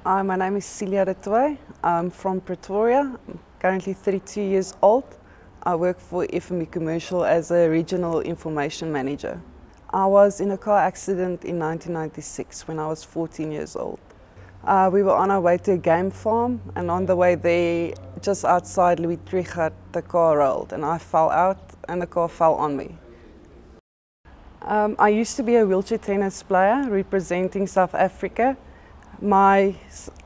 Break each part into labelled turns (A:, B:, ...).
A: My name is Celia du Toit. I'm from Pretoria. I'm currently 32 years old. I work for FME Commercial as a regional information manager. I was in a car accident in 1996 when I was 14 years old. We were on our way to a game farm, and on the way there, just outside Louis Trichardt, the car rolled and I fell out and the car fell on me. I used to be a wheelchair tennis player representing South Africa. My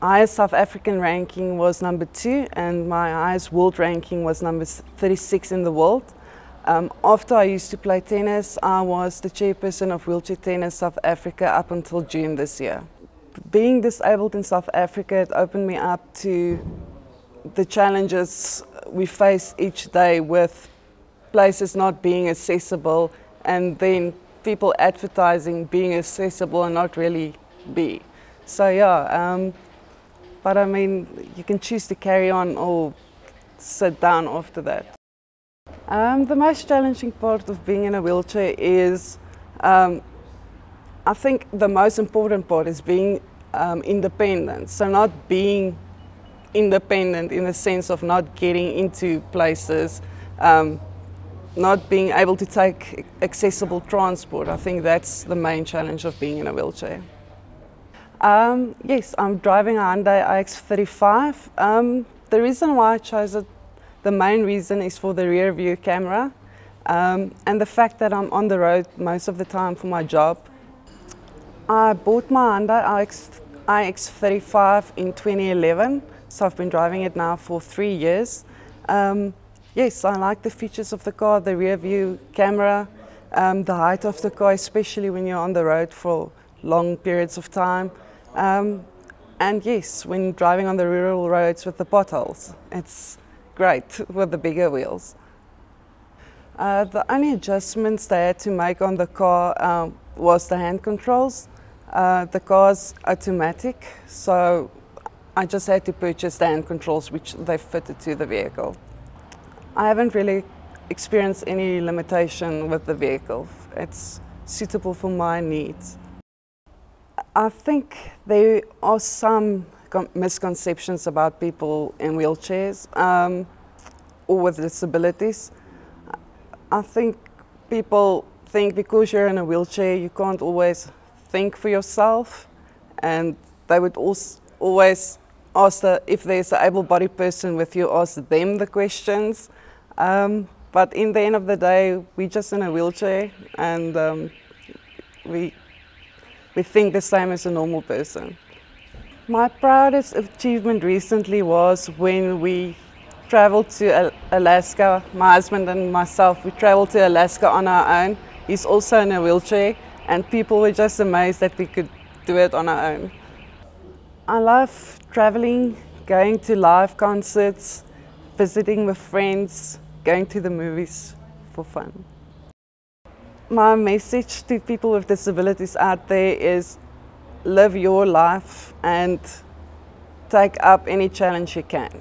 A: highest South African ranking was number 2 and my highest world ranking was number 36 in the world. After I used to play tennis, I was the chairperson of Wheelchair Tennis South Africa up until June this year. Being disabled in South Africa, it opened me up to the challenges we face each day with places not being accessible and then people advertising being accessible and not really be. So yeah, but I mean, you can choose to carry on or sit down after that. The most challenging part of being in a wheelchair is, I think the most important part is being independent. So not being independent in the sense of not getting into places, not being able to take accessible transport. I think that's the main challenge of being in a wheelchair. Yes, I'm driving a Hyundai iX35. The reason why I chose it, the main reason is for the rear view camera and the fact that I'm on the road most of the time for my job. I bought my Hyundai iX35 in 2011, so I've been driving it now for 3 years. Yes, I like the features of the car, the rear view camera, the height of the car, especially when you're on the road for long periods of time. And yes, when driving on the rural roads with the potholes, it's great with the bigger wheels. The only adjustments they had to make on the car was the hand controls. The car's automatic, so I just had to purchase the hand controls which they fitted to the vehicle. I haven't really experienced any limitation with the vehicle. It's suitable for my needs. I think there are some misconceptions about people in wheelchairs or with disabilities. I think people think because you're in a wheelchair you can't always think for yourself, and they would always ask if there's an able-bodied person with you, ask them the questions. But in the end of the day, we're just in a wheelchair and we think the same as a normal person. My proudest achievement recently was when we traveled to Alaska. My husband and myself, we traveled to Alaska on our own. He's also in a wheelchair, and people were just amazed that we could do it on our own. I love traveling, going to live concerts, visiting with friends, going to the movies for fun. My message to people with disabilities out there is live your life and take up any challenge you can.